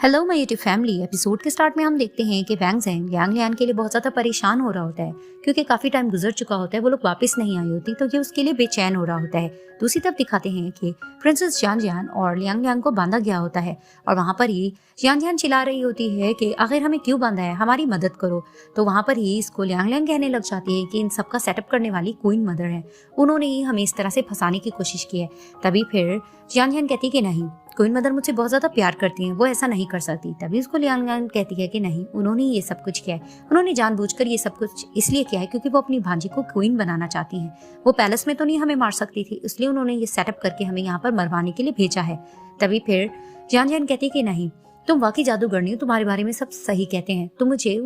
Hello my YouTube family. Episode के start में हम देखते हैं कि वैंग ज़ेंग लियांग लियान के लिए बहुत ज़्यादा परेशान हो रहा होता है क्योंकि काफ़ी टाइम गुजर चुका होता है, वो लोग वापस नहीं आई होती, तो ये उसके लिए बेचैन हो रहा होता है। दूसरी तरफ दिखाते हैं कि प्रिंसेस जियान जियान और लियांग लियांग को बांधा गया होता है और वहाँ पर ही जियान जियान चिल्ला रही होती है कि आखिर हमें क्यों बांधा है, हमारी मदद करो। तो वहाँ पर ही इसको लियांग लियांग कहने लग जाती है कि इन सबका सेटअप करने वाली क्वीन मदर है, उन्होंने ही हमें इस तरह से फंसाने की कोशिश की है। तभी फिर जियान जियान कहती है कि नहीं, क्वीन मदर मुझसे बहुत ज्यादा प्यार करती हैं, वो ऐसा नहीं कर सकती। तभी उसको लियांग लियांग कहती है कि नहीं, उन्होंने ये सब कुछ किया है, उन्होंने जानबूझकर ये सब कुछ इसलिए किया है क्योंकि वो अपनी भांजी को क्वीन बनाना चाहती हैं। वो पैलेस में तो नहीं हमें मार सकती थी, इसलिए उन्होंने ये सेटअप करके हमें यहाँ पर मरवाने के लिए भेजा है। तभी फिर जियान जियान कहती है कि नहीं, तुम वाकई जादूगरनी हो, तुम्हारे बारे में सब सही कहते हैं, तुम मुझे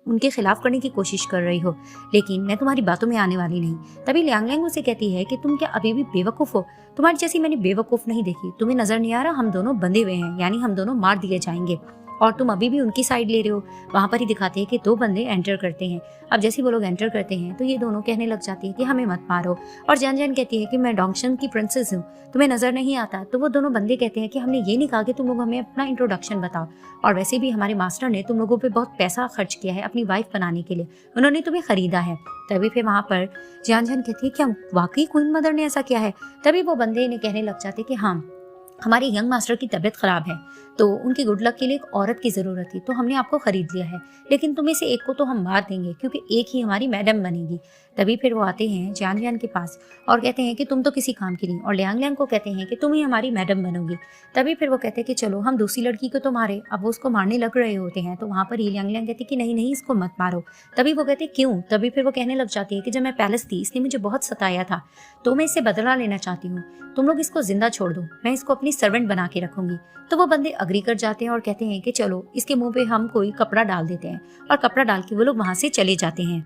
उनके खिलाफ करने की कोशिश कर रही हो, लेकिन मैं तुम्हारी बातों में आने वाली नहीं। तभी लियांग लियांग उसे कहती है कि तुम क्या अभी भी बेवकूफ हो, तुम्हारी जैसी मैंने बेवकूफ नहीं देखी, तुम्हें नजर नहीं आ रहा हम दोनों बंधे हुए हैं, यानी हम दोनों मार दिए जाएंगे और तुम अभी भी उनकी साइड ले रहे हो। वहां पर ही दिखाते हैं कि दो बंदे एंटर करते हैं। अब जैसे वो लोग एंटर करते हैं तो ये दोनों कहने लग जाती है कि हमें मत मारो, और जान जान कहती है कि मैं डोंगशन की प्रिंसेस हूँ, तुम्हें नजर नहीं आता। तो वो दोनों बंदे कहते हैं कि हमने ये नहीं कहा कि तुम लोग हमें अपना इंट्रोडक्शन बताओ, और वैसे भी हमारे मास्टर ने तुम लोगों पे बहुत पैसा खर्च किया है अपनी वाइफ बनाने के लिए, उन्होंने तुम्हें खरीदा है। तभी फिर वहां पर जान जान कहती है क्या वाकई क्वीन मदर ने ऐसा किया है। तभी वो बंदे इन्हें कहने लग जाते कि हाँ, हमारे यंग मास्टर की तबीयत खराब है, तो उनकी गुड लक के लिए एक औरत की जरूरत थी, तो हमने आपको खरीद लिया है, लेकिन तुम में से एक को तो हम मार देंगे क्योंकि एक ही हमारी मैडम बनेगी। तभी फिर वो आते हैं जियान जियान के पास और कहते हैं कि तुम तो किसी काम की नहीं, और लियांग लियांग को कहते हैं कि तुम ही हमारी मैडम बनोगी। तभी फिर वो कहते हैं कि चलो हम दूसरी लड़की को तो मारे। अब वो उसको मारने लग रहे होते हैं, तो वहां पर ही लियांग लियांग कहती है कि नहीं नहीं, इसको मत मारो। तभी वो कहते क्यों। तभी फिर वो कहने लग जाती है कि जब मैं पैलेस थी इसने मुझे बहुत सताया था, तो मैं इससे बदला लेना चाहती हूँ, तुम लोग इसको जिंदा छोड़ दो, मैं इसको अपनी सर्वेंट बना के रखूंगी। तो वो बंदे अग्री कर जाते हैं और कहते हैं कि चलो इसके मुंह पे हम कोई कपड़ा डाल देते हैं, और कपड़ा डाल के वो लोग वहां से चले जाते हैं।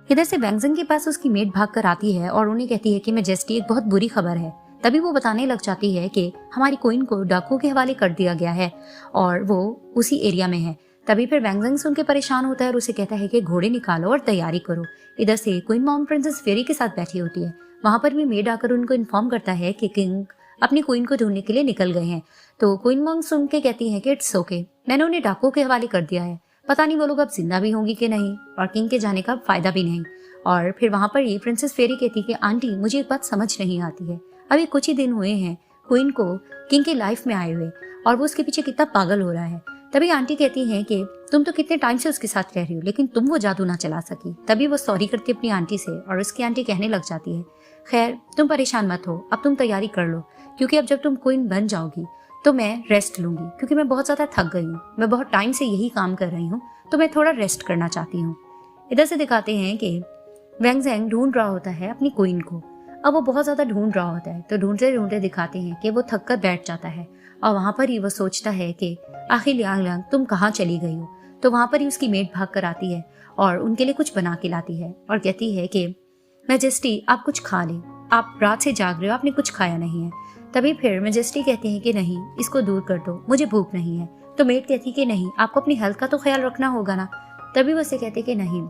इधर से वैंग ज़ेंग के पास उसकी मेड भाग कर आती है और उन्हें कहती है कि मैजेस्टी एक बहुत बुरी खबर है। तभी वो बताने लग जाती है कि हमारी क्वीन को डाकुओं के हवाले कर दिया गया है और वो उसी एरिया में है। तभी फिर वैंग ज़ेंग सुन के परेशान होता है और उसे कहता है कि घोड़े निकालो और तैयारी करो। इधर से क्वीन मॉम प्रिंसेस फेरी के साथ बैठी होती है, वहां पर भी मेड आकर उनको इन्फॉर्म करता है कि किंग अपनी क्वीन को ढूंढने के लिए निकल गए हैं। तो क्वीन मॉम सुन के कहती है कि इट्स ओके, मैंने उन्हें डाकुओं के हवाले कर दिया है, पता नहीं वो लोग अब जिंदा भी होंगी कि नहीं, और किंग के जाने का फायदा भी नहीं। और फिर वहां पर ये प्रिंसेस फेरी कहती कि आंटी मुझे एक बात समझ नहीं आती है, अभी कुछ ही दिन हुए हैं क्वीन को किंग के लाइफ में आए हुए, और वो उसके पीछे कितना पागल हो रहा है। तभी आंटी कहती है कि तुम तो कितने टाइम से उसके साथ रह रही हो, लेकिन तुम वो जादू ना चला सकी। तभी वो सॉरी करती अपनी आंटी से, और उसकी आंटी कहने लग जाती है खैर तुम परेशान मत हो, अब तुम तैयारी कर लो, क्योंकि अब जब तुम क्वीन बन जाओगी तो मैं रेस्ट लूंगी, क्योंकि मैं बहुत ज्यादा थक गई हूँ, मैं बहुत टाइम से यही काम कर रही हूँ, तो मैं थोड़ा रेस्ट करना चाहती हूँ। इधर से दिखाते हैं कि वैंग ज़ेंग ढूंढ रहा होता है अपनी क्वीन को। अब वो बहुत ज्यादा ढूंढ रहा होता है, तो ढूंढते ढूंढते दिखाते हैं कि वो थक कर बैठ जाता है, और वहां पर ही वो सोचता है कि आखिर लियांग लियांग तुम कहाँ चली गई हो। तो वहां पर ही उसकी मेड भाग कर आती है और उनके लिए कुछ बना के लाती है और कहती है कि मैजेस्टी आप कुछ खा लें, आप रात से जाग रहे हो, आपने कुछ खाया नहीं है। तभी फिर मैजेस्टी कहते हैं कि नहीं, इसको दूर कर दो, मुझे भूख नहीं है। तो मेड कहती है कि नहीं, आपको अपनी हेल्थ का तो ख्याल रखना होगा ना। तभी वो उसे कहते कि नहीं,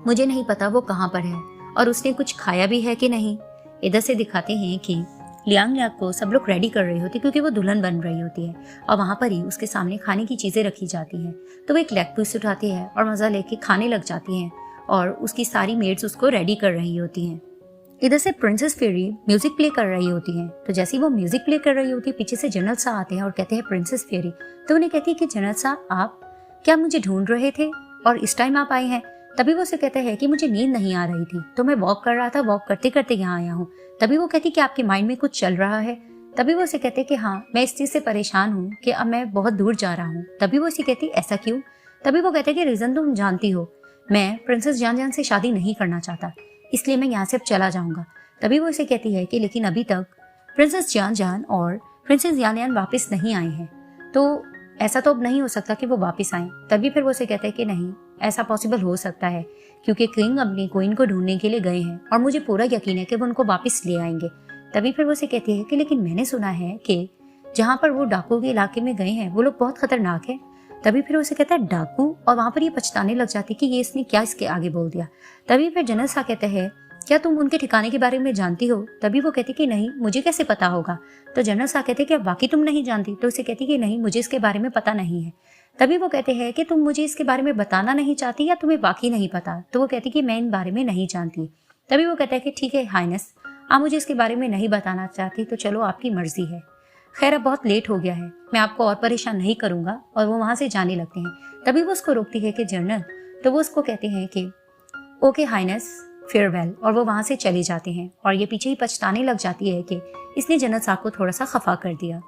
मुझे नहीं पता वो कहाँ पर है और उसने कुछ खाया भी है कि नहीं। इधर से दिखाते हैं कि लियांग लियांग को सब लोग रेडी कर रही होती क्योंकि वो दुल्हन बन रही होती है, और वहां पर ही उसके सामने खाने की चीजें रखी जाती हैं। तो वो एक लेग पीस उठाती है और मजा लेके खाने लग जाती हैं, और उसकी सारी मेड्स उसको रेडी कर रही होती हैं। इधर से प्रिंसेस फेरी म्यूजिक प्ले कर रही होती हैं, तो जैसे ही वो म्यूजिक प्ले कर रही होती है पीछे से जनरल साहब आते हैं और कहते हैं प्रिंसेस फेरी। तो उन्हें कहती है कि जनरल साहब आप क्या मुझे ढूंढ रहे थे और इस टाइम आप आए हैं। तभी वो उसे कहता है कि मुझे नींद नहीं आ रही थी, तो मैं वॉक कर रहा था, वॉक करते करते यहाँ आया हूँ। तभी वो कहती कि आपके माइंड में कुछ चल रहा है। तभी वो उसे कहते कि हाँ, मैं इस चीज से परेशान हूँ कि अब मैं बहुत दूर जा रहा हूँ। तभी वो उसे कहती ऐसा क्यों। तभी वो कहते कि रीजन तुम जानती हो, मैं प्रिंसेस जियान जियान से शादी नहीं करना चाहता, इसलिए मैं यहाँ से अब चला जाऊंगा। तभी वो इसे कहती है कि लेकिन अभी तक प्रिंसेस जियान जियान और प्रिंसेस जियान जियान वापस नहीं आए हैं, तो ऐसा तो अब नहीं हो सकता कि वो वापस आए। तभी फिर वो उसे कहते हैं कि नहीं, ऐसा पॉसिबल हो सकता है क्योंकि किंग अपनी क्वीन को ढूंढने के लिए गए हैं और मुझे पूरा यकीन है कि वो उनको वापस ले आएंगे। तभी फिर वो उसे कहती है कि लेकिन मैंने सुना है कि जहाँ पर वो डाकू के इलाके में गए हैं वो लोग बहुत खतरनाक है। तभी फिर उसे कहता है डाकू, और वहां पर ये पछताने लग जाती है कि ये इसने क्या इसके आगे बोल दिया। तभी फिर जनरल सा कहता है क्या तुम उनके ठिकाने के बारे में जानती हो? तभी वो कहती कि नहीं, मुझे कैसे पता होगा? तो जनरल सा कहते कि वाकई तुम नहीं जानती? तो उसे कहती कि नहीं, मुझे इसके बारे में पता नहीं है। तभी वो कहते हैं कि तुम मुझे इसके बारे में बताना नहीं चाहती या तुम्हें वाकई नहीं पता? तो वो कहती कि मैं इन बारे में नहीं जानती। तभी वो कहता है कि ठीक है हाइनेस, आप मुझे इसके बारे में नहीं बताना चाहती तो चलो आपकी मर्जी है। खैर अब बहुत लेट हो गया है, मैं आपको और परेशान नहीं करूंगा। और वो वहां से जाने लगते हैं। तभी वो उसको रोकती है कि जनरल, तो वो उसको कहते हैं कि ओके हाइनेस, फेयरवेल। और वो वहां से चले जाते हैं और ये पीछे ही पछताने लग जाती है कि इसने जनरल साहब को थोड़ा सा खफा कर दिया।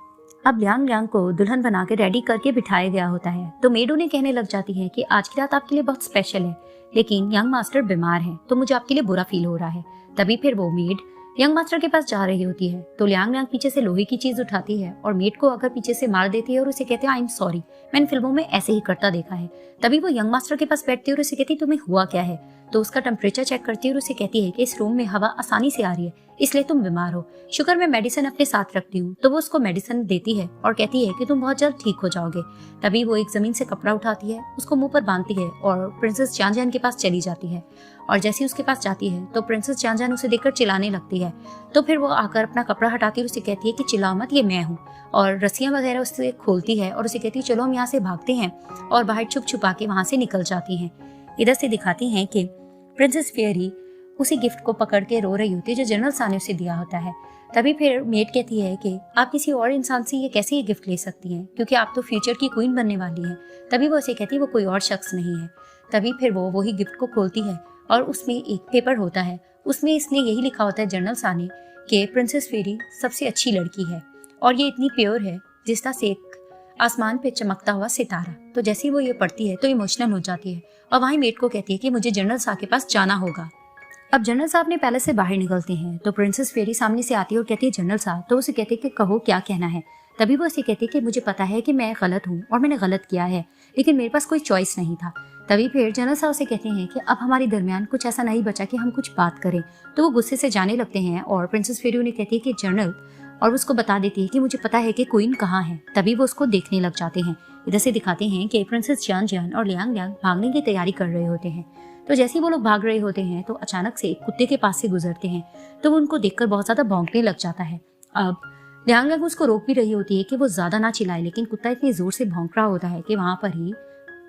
अब लियांग लियांग को दुल्हन बना के रेडी करके बिठाया गया होता है। तो मेड उन्हें कहने लग जाती है कि आज की रात आपके लिए बहुत स्पेशल है, लेकिन यंग मास्टर बीमार है तो मुझे आपके लिए बुरा फील हो रहा है। तभी फिर वो मेड यंग मास्टर के पास जा रही होती है तो लियांग लियांग पीछे से लोहे की चीज उठाती है और मेड को अगर पीछे से मार देती है और उसे कहते हैं आई एम सॉरी, मैंने फिल्मों में ऐसे ही करता देखा है। तभी वो यंग मास्टर के पास बैठती है और उसे कहती है तुम्हें हुआ क्या है? तो उसका टेम्परेचर चेक करती है और उसे कहती है कि इस रूम में हवा आसानी से आ रही है, इसलिए तुम बीमार हो, शुक्र मैं मेडिसिन अपने साथ रखती हूँ। तो वो उसको मेडिसिन देती है और कहती है कि तुम बहुत जल्द ठीक हो जाओगे। तभी वो एक जमीन से कपड़ा उठाती है, उसको मुंह पर बांधती है और प्रिंसेस जान के पास चली जाती है। और जैसे ही उसके पास जाती है तो प्रिंसेस जान उसे देखकर चिल्लाने लगती है। तो फिर वो आकर अपना कपड़ा हटाती है और उसे कहती है कि चिल्लाओ मत, ये मैं हूँ। और रस्सियां वगैरह उससे खोलती है और उसे कहती है चलो हम यहाँ से भागते हैं, और बाहर छुप छुपा के वहां से निकल जाती हैं। इधर से दिखाती हैं कि प्रिंसेस फेयरी उसी गिफ्ट को पकड़ के रो रही होती है जो जनरल सा ने उसे दिया होता है। तभी फिर मेड कहती है कि आप किसी और इंसान से ये कैसे ये गिफ्ट ले सकती हैं, क्योंकि आप तो फ्यूचर की क्वीन बनने वाली हैं। तभी वो उसे कहती है वो कोई और शख्स नहीं है। तभी फिर वो वही गिफ्ट को खोलती है और उसमें एक पेपर होता है, उसमें इसने यही लिखा होता है जनरल सा ने कि प्रिंसेस फेयरी सबसे अच्छी लड़की है और ये इतनी प्योर है जिस तरह से एक आसमान पे चमकता हुआ सितारा। तो जैसे ही वो ये पढ़ती है तो इमोशनल हो जाती है और वहीं मेड को कहती है कि मुझे जनरल साहब के पास जाना होगा। अब जनरल साहब ने पैलेस से बाहर निकलते हैं तो प्रिंसेस फेयरी सामने से आती है और कहती है जनरल साहब। तो उसे कहते हैं कि कहो क्या कहना है। तभी वो उसे कहती है कि मुझे पता है कि मैं गलत हूँ और मैंने गलत किया है, लेकिन मेरे पास कोई चॉइस नहीं था। तभी फिर जनरल साहब उसे कहते हैं कि अब हमारे दरमियान कुछ ऐसा नहीं बचा कि हम कुछ बात करें। तो वो गुस्से से जाने लगते हैं और प्रिंसेस फेयरी उन्हें कहती है कि जनरल, और उसको बता देती है कि मुझे पता है कि क्वीन कहाँ है। तभी वो उसको देखने लग जाते हैं। इधर से दिखाते हैं कि प्रिंसेस जान और लियांग लियांग भागने की तैयारी कर रहे होते हैं। तो जैसे ही वो लोग भाग रहे होते हैं तो अचानक से एक कुत्ते के पास से गुजरते हैं तो वो उनको देखकर बहुत ज्यादा भौंकने लग जाता है। अब लियांग लियांग उसको रोक भी रही होती है कि वो ज्यादा ना चिल्लाए, लेकिन कुत्ता इतनी जोर से भौंक रहा होता है कि वहां पर ही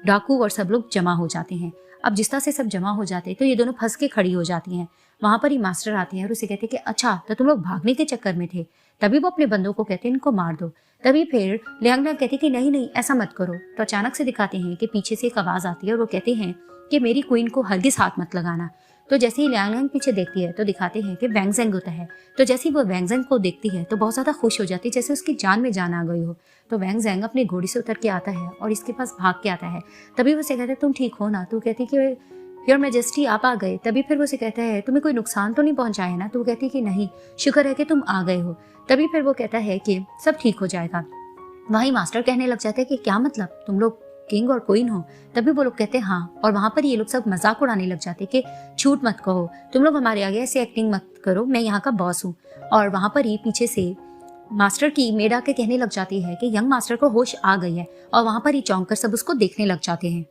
डाकू और सब लोग जमा हो जाते हैं। अब जिस तरह से सब जमा हो जाते हैं तो ये दोनों फंस के खड़ी हो जाती हैं। वहां पर ही मास्टर आते हैं और उसे कहते हैं कि अच्छा तो तुम लोग भागने के चक्कर में थे। तभी वो अपने बंदों को कहते हैं इनको मार दो। तभी फिर लियांग लियांग कहती है कि नहीं नहीं ऐसा मत करो। तो अचानक से दिखाते हैं कि पीछे से एक आवाज आती है और वो कहते हैं कि मेरी क्वीन को हरगिज हाथ मत लगाना। तो जैसे ही लियांग लियांग पीछे देखती है तो दिखाते हैं कि वैंग ज़ेंग होता है। तो जैसे ही वो वैंग ज़ेंग को देखती है तो बहुत ज्यादा खुश हो जाती है, जैसे उसकी जान में जान आ गई हो। तो वैंग ज़ेंग अपने घोड़ी से उतर के आता है और इसके पास भाग के आता है। तभी वो उसे कहता है तुम ठीक हो ना? तो कहती है कि योर मैजेस्टी आप आ गए। तभी फिर वो उसे कहता है तुम्हें कोई नुकसान तो नहीं पहुंचा है ना? तो वो कहती है कि नहीं, शुक्र है कि तुम आ गए हो। तभी फिर वो कहता है कि सब ठीक हो जाएगा। वहीं मास्टर कहने लग जाते हैं कि क्या मतलब, तुम लोग किंग और क्वीन हो? तभी वो लोग कहते हैं हाँ। और वहां पर ये लोग सब मजाक उड़ाने लग जाते हैं कि झूठ मत कहो, तुम लोग हमारे आगे ऐसे एक्टिंग मत करो, मैं यहाँ का बॉस हूँ। और वहां पर ही पीछे से मास्टर की मेड आके कहने लग जाती है कि यंग मास्टर को होश आ गई है, और वहां पर ही चौंक कर सब उसको देखने लग जाते हैं।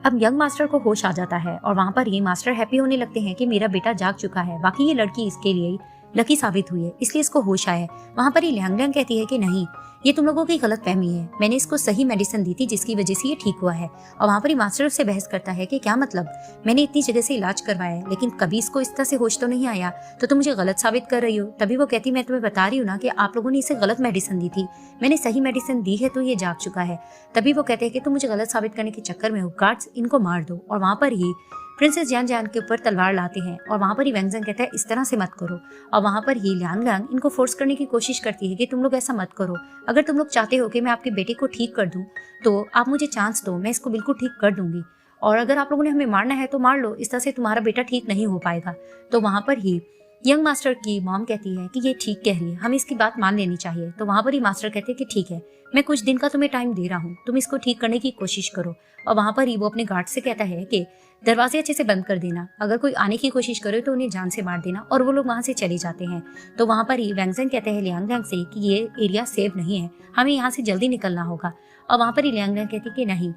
अब यंग मास्टर को होश आ जाता है और वहां पर ही मास्टर हैप्पी होने लगते हैं कि मेरा बेटा जाग चुका है, बाकी ये लड़की इसके लिए लकी साबित हुई है, इसलिए इसको होश आया है। वहां पर ही लियांग लियांग कहती है कि नहीं, ये तुम लोगों की गलत फहमी है, मैंने इसको सही मेडिसिन दी थी जिसकी वजह से ये ठीक हुआ है। और वहां पर ही मास्टर उससे बहस करता है कि क्या मतलब, मैंने इतनी जगह से इलाज करवाया है लेकिन कभी इसको इस तरह से होश तो नहीं आया, तो तुम मुझे गलत साबित कर रही हो। तभी वो कहती मैं तुम्हें बता रही हूँ ना कि आप लोगों ने इसे गलत मेडिसिन दी थी, मैंने सही मेडिसिन दी है तो ये जाग चुका है। तभी वो कहते हैं कि तुम मुझे गलत साबित करने के चक्कर में हो, गार्ड्स इनको मार दो। और वहां पर ही प्रिंसेस जान के ऊपर तलवार लाते हैं और वहां पर ही वैंग ज़ेंग कहता है इस तरह से मत करो। और वहां पर ही लियांग लियांग इनको फोर्स करने की कोशिश करती है कि तुम लोग ऐसा मत करो, अगर तुम लोग चाहते हो कि मैं आपके बेटे को ठीक कर दूं तो आप मुझे चांस दो, मैं इसको बिल्कुल ठीक कर दूंगी, और अगर आप लोगों ने हमें मारना है तो मार लो, इस तरह से तुम्हारा बेटा ठीक नहीं हो पाएगा। तो वहां पर ही यंग मास्टर की मॉम कहती है कि ये ठीक कह रही है, हमें इसकी बात मान लेनी चाहिए। तो वहां पर ही मास्टर कहते हैं कि ठीक है, मैं कुछ दिन का तुम्हें टाइम दे रहा हूँ, तुम इसको ठीक करने की कोशिश करो। और वहां पर ही वो अपने गार्ड से कहता है कि दरवाजे अच्छे से बंद कर देना, अगर कोई आने की कोशिश करे तो उन्हें जान से मार देना। और वो लोग वहां से चले जाते हैं। तो वहां पर ही वैंग ज़ेंग कहते हैं लियांग लियांग से कि ये एरिया सेफ नहीं है, हमें यहाँ से जल्दी निकलना होगा। और वहां पर ही लियांग लियांग कहती कि नहीं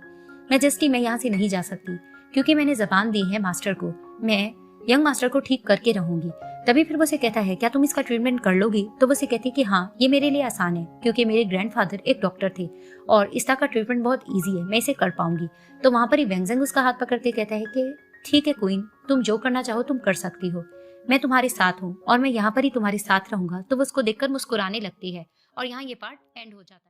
मैजेस्टी, मैं यहाँ से नहीं जा सकती, क्योंकि मैंने जबान दी है मास्टर को, मैं यंग मास्टर को ठीक करके रहूंगी। तभी फिर वो उसे कहता है क्या तुम इसका ट्रीटमेंट कर लोगी? तो वो उसे कहती है कि हाँ, ये मेरे लिए आसान है क्योंकि मेरे ग्रैंडफादर एक डॉक्टर थे और इस तरह का ट्रीटमेंट बहुत ईजी है, मैं इसे कर पाऊंगी। तो वहां पर ही वेंगजेंग उसका हाथ पकड़ते कहता है कि ठीक है क्वीन, तुम जो करना चाहो तुम कर सकती हो, मैं तुम्हारे साथ हूँ और मैं यहाँ पर ही तुम्हारे साथ रहूंगा। तो वो उसको देखकर मुस्कुराने लगती है और यहाँ ये पार्ट एंड हो जाता है।